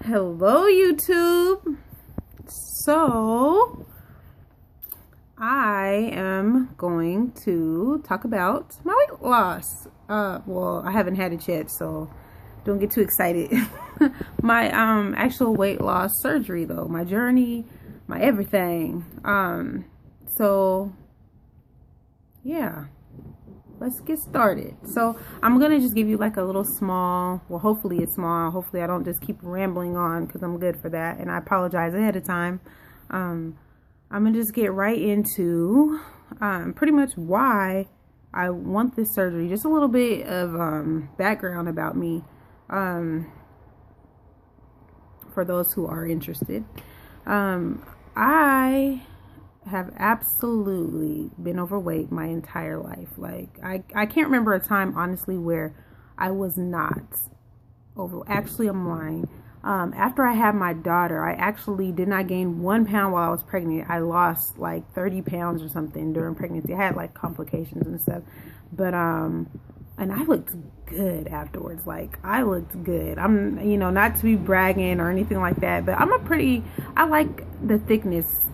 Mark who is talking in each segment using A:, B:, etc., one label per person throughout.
A: Hello, YouTube. So, I am going to talk about my weight loss. Well, I haven't had it yet, so don't get too excited. My actual weight loss surgery, though, my journey, my everything. So yeah. Let's get started. So I'm gonna just give you like a little small, well, hopefully it's small, hopefully I don't just keep rambling on, because I'm good for that, and I apologize ahead of time. I'm gonna just get right into pretty much why I want this surgery. Just a little bit of background about me, for those who are interested. I have absolutely been overweight my entire life. Like I can't remember a time, honestly, where I was not over. Actually, I'm lying. After I had my daughter, I actually did not gain 1 pound while I was pregnant. I lost like 30 pounds or something during pregnancy. I had like complications and stuff, but and I looked good afterwards. Like I looked good. I'm, not to be bragging or anything like that, but I like the thickness.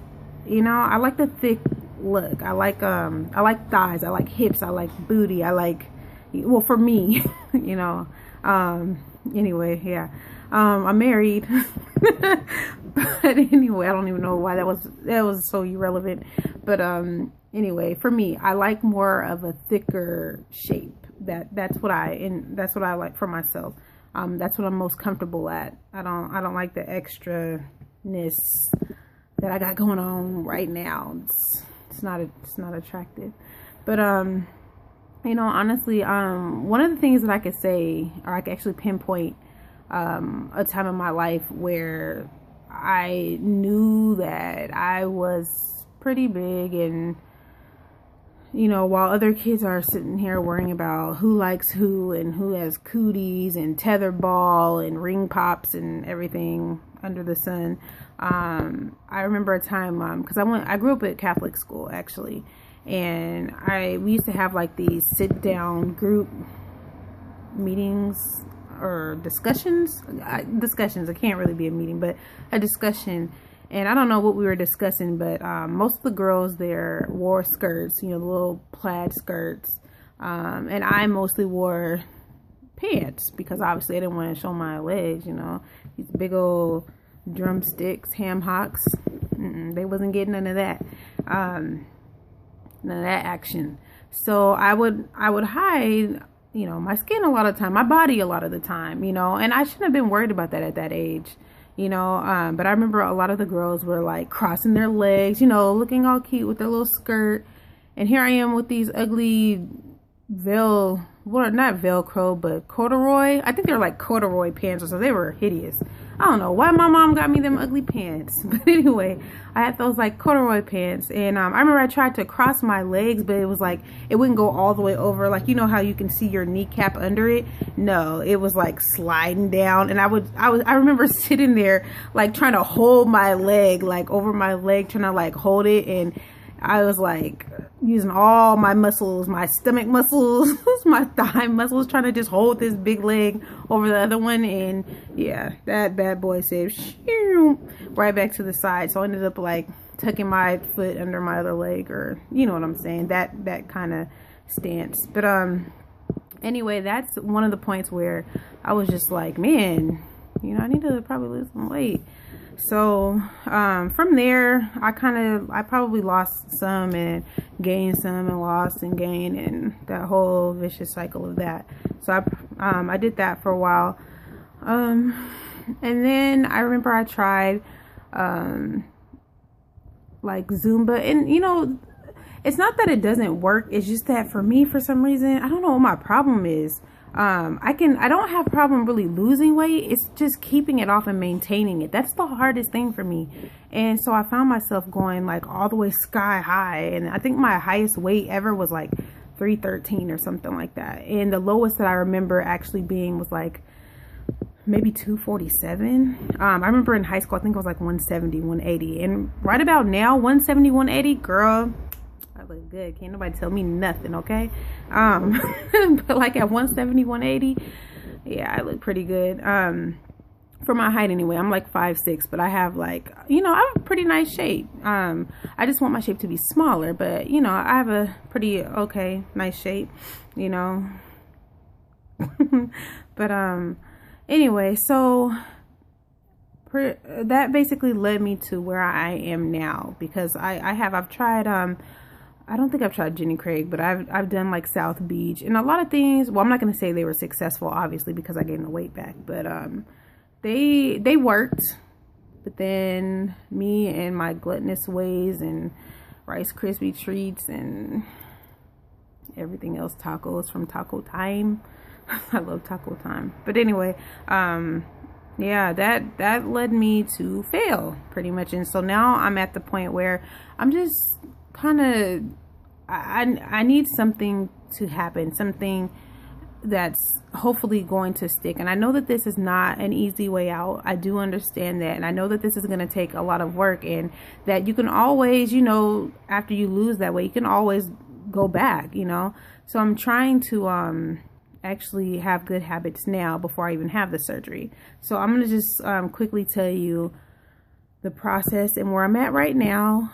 A: I like the thick look. I like thighs. I like hips. I like booty. I like, well, for me, anyway, yeah. I'm married. But anyway, I don't even know why that was so irrelevant. But anyway, for me, I like more of a thicker shape. That's what I like for myself. That's what I'm most comfortable at. I don't like the extraness that I got going on right now. It's not attractive. But honestly, one of the things that I could say, or I could actually pinpoint a time in my life where I knew that I was pretty big, and while other kids are sitting here worrying about who likes who and who has cooties and tetherball and ring pops and everything under the sun, I remember a time, because I grew up at Catholic school, actually, and we used to have like these sit down group meetings or discussions. I can't really be a meeting, but a discussion. And I don't know what we were discussing, but most of the girls there wore skirts, the little plaid skirts, and I mostly wore pants, because obviously I didn't want to show my legs, these big old drumsticks, ham hocks. They wasn't getting none of that, none of that action. So I would hide, my skin a lot of the time, my body a lot of the time, and I shouldn't have been worried about that at that age, but I remember a lot of the girls were like crossing their legs, looking all cute with their little skirt, and here I am with these ugly not Velcro, but corduroy. I think they're like corduroy pants, so they were hideous. I don't know why my mom got me them ugly pants, but anyway, I had those like corduroy pants, and I remember I tried to cross my legs, but it was like it wouldn't go all the way over. Like, how you can see your kneecap under it? No, it was like sliding down, and I remember sitting there like trying to hold my leg, like over my leg, trying to like hold it, and I was like using all my muscles, my stomach muscles, my thigh muscles, trying to just hold this big leg over the other one. And yeah, that bad boy said shoo, right back to the side. So I ended up like tucking my foot under my other leg, or you know what I'm saying, that kind of stance. But anyway, that's one of the points where I was just like, man, I need to probably lose some weight. So from there, I probably lost some and gained some and lost and gained, and that whole vicious cycle of that. So I did that for a while, and then I remember I tried like Zumba, and it's not that it doesn't work, it's just that for me, for some reason, I don't know what my problem is. I don't have a problem really losing weight. It's just keeping it off and maintaining it. That's the hardest thing for me. And so I found myself going like all the way sky high. And I think my highest weight ever was like 313 or something like that. And the lowest that I remember actually being was like maybe 247. I remember in high school, I think it was like 170, 180. And right about now, 170, 180, girl, I look good. Can't nobody tell me nothing, okay? But like at 170, 180, yeah, I look pretty good. for my height anyway. I'm like 5'6", but I have like, you know, I have a pretty nice shape. I just want my shape to be smaller, but you know, I have a pretty okay, nice shape, you know. But anyway, so that basically led me to where I am now, because I've tried I don't think I've tried Jenny Craig, but I've done like South Beach and a lot of things. Well, I'm not gonna say they were successful, obviously, because I gained the weight back, but they worked. But then me and my gluttonous ways and Rice Krispie treats and everything else, tacos from Taco Time. I love Taco Time. But anyway, yeah, that led me to fail pretty much. And so now I'm at the point where I'm just kind of, I need something to happen, something that's hopefully going to stick. And I know that this is not an easy way out. I do understand that. And I know that this is going to take a lot of work, and that you can always, you know, after you lose that weight, you can always go back, you know. So I'm trying to actually have good habits now before I even have the surgery. So I'm going to just quickly tell you the process and where I'm at right now,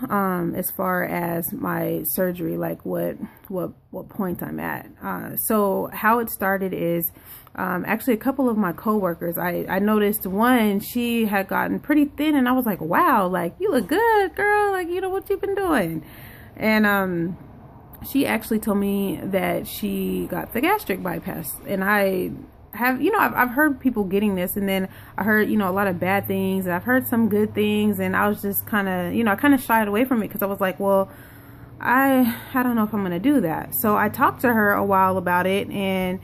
A: as far as my surgery, like what point I'm at. So how it started is actually a couple of my coworkers, I noticed one, she had gotten pretty thin, and I was like, wow, like, you look good, girl, like, you know, what you've been doing. And she actually told me that she got the gastric bypass. And I have, you know, I've heard people getting this, and then I heard, you know, a lot of bad things, and I've heard some good things, and I was just kind of, you know, I kind of shied away from it, because I was like, well, I don't know if I'm gonna do that. So I talked to her a while about it, and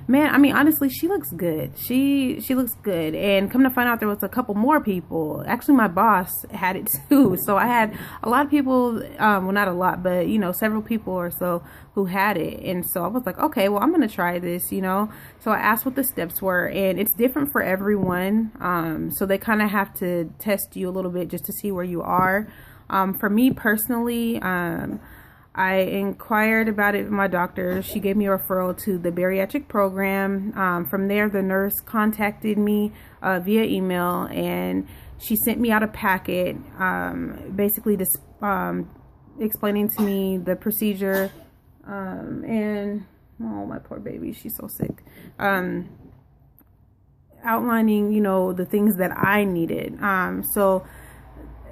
A: man, I mean, honestly, she looks good. She looks good. And come to find out, there was a couple more people. Actually, my boss had it too. So I had a lot of people, well, not a lot, but, you know, several people or so who had it. And so I was like, okay, well, I'm going to try this, you know. So I asked what the steps were, and it's different for everyone. So they kind of have to test you a little bit just to see where you are. For me personally, I inquired about it with my doctor. She gave me a referral to the bariatric program. From there, the nurse contacted me via email, and she sent me out a packet, basically just explaining to me the procedure, and oh, my poor baby, she's so sick. Outlining, you know, the things that I needed. So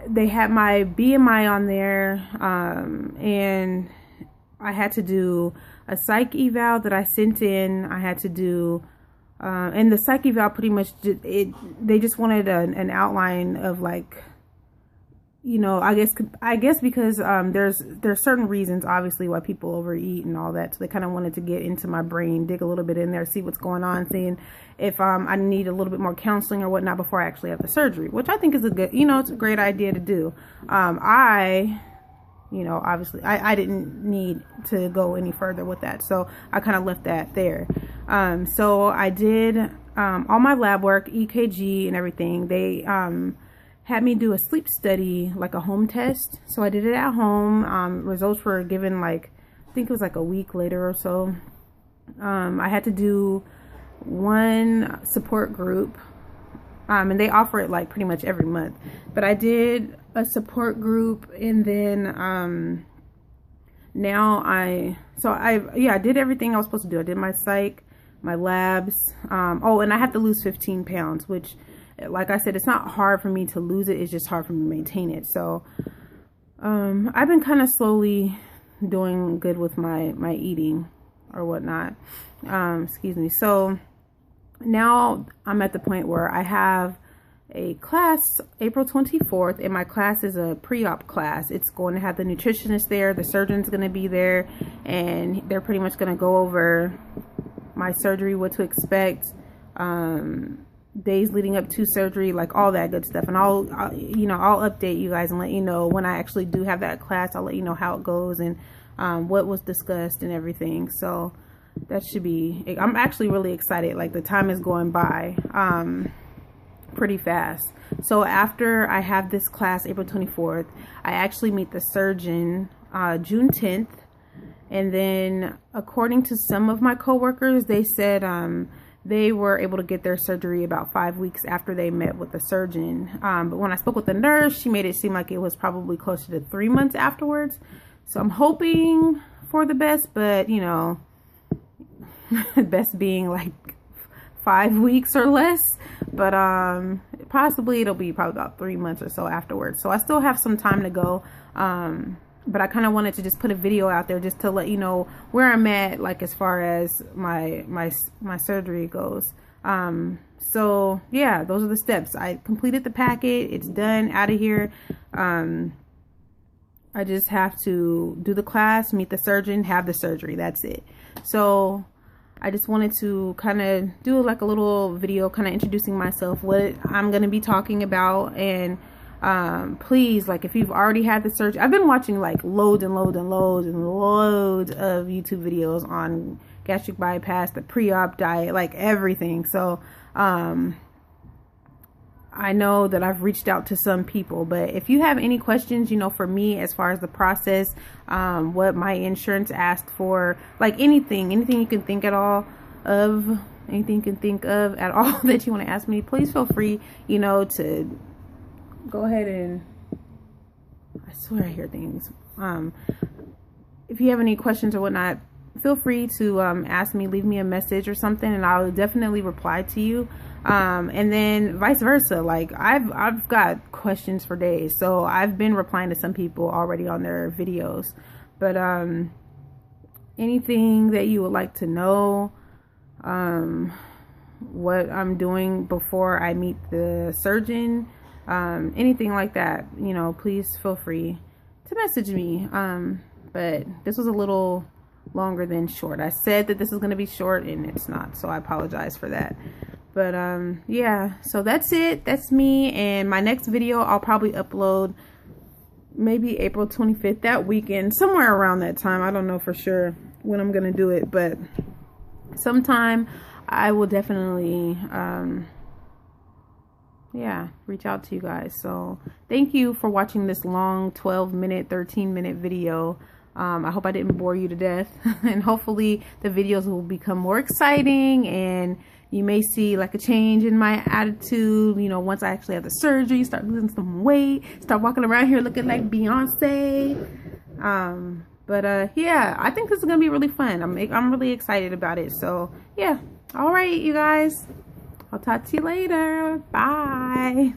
A: they had my BMI on there, and I had to do a psych eval that I sent in. I had to do, and the psych eval pretty much, they just wanted an outline of, like, you know, I guess because there's certain reasons, obviously, why people overeat and all that. So they kind of wanted to get into my brain, dig a little bit in there, see what's going on, seeing if I need a little bit more counseling or whatnot before I actually have the surgery, which I think is a good, you know, it's a great idea to do. You know, obviously I didn't need to go any further with that, so I kind of left that there. So I did all my lab work, EKG and everything. They had me do a sleep study, like a home test. So I did it at home. Results were given, like, I think it was like a week later or so. I had to do one support group, and they offer it like pretty much every month. But I did a support group, and then now I did everything I was supposed to do. I did my psych, my labs. Oh, and I have to lose 15 pounds, which, like I said, it's not hard for me to lose it. It's just hard for me to maintain it. So I've been kind of slowly doing good with my eating or whatnot. Excuse me. So now I'm at the point where I have a class April 24th, and my class is a pre-op class. It's going to have the nutritionist there, the surgeon's going to be there, and they're pretty much going to go over my surgery, what to expect, days leading up to surgery, like all that good stuff. And I'll update you guys and let you know when I actually do have that class. I'll let you know how it goes and what was discussed and everything. So that should be, I'm actually really excited. Like, the time is going by pretty fast. So after I have this class April 24th, I actually meet the surgeon June 10th. And then according to some of my coworkers, they said they were able to get their surgery about 5 weeks after they met with the surgeon. But when I spoke with the nurse, she made it seem like it was probably closer to 3 months afterwards. So I'm hoping for the best, but you know, best being like 5 weeks or less. But possibly it'll be probably about 3 months or so afterwards. So I still have some time to go. But I kind of wanted to just put a video out there just to let you know where I'm at, like as far as my surgery goes. So yeah, those are the steps. I completed the packet. It's done, out of here. I just have to do the class, meet the surgeon, have the surgery. That's it. So I just wanted to kind of do like a little video kind of introducing myself, what I'm going to be talking about. And please, like, if you've already had the surgery, I've been watching like loads and loads and loads and loads of YouTube videos on gastric bypass, the pre-op diet, like everything. So I know that I've reached out to some people, but if you have any questions, you know, for me, as far as the process, what my insurance asked for, like anything you can think at all of, anything you can think of at all that you want to ask me, please feel free, you know, to go ahead and, I swear I hear things. If you have any questions or whatnot, feel free to ask me, leave me a message or something, and I'll definitely reply to you. And then vice versa, like I've got questions for days, so I've been replying to some people already on their videos. But anything that you would like to know, what I'm doing before I meet the surgeon, anything like that, you know, please feel free to message me. But this was a little longer than short. I said that this is going to be short and it's not, so I apologize for that. But yeah, so that's it. That's me. And my next video I'll probably upload maybe April 25th, that weekend, somewhere around that time. I don't know for sure when I'm gonna do it, but sometime I will definitely yeah, reach out to you guys. So thank you for watching this long 12-minute 13-minute video. I hope I didn't bore you to death, and hopefully the videos will become more exciting, and you may see like a change in my attitude, you know, once I actually have the surgery, start losing some weight, start walking around here looking like Beyonce. But yeah, I think this is gonna be really fun. I'm really excited about it. So yeah, all right, you guys, I'll talk to you later. Bye.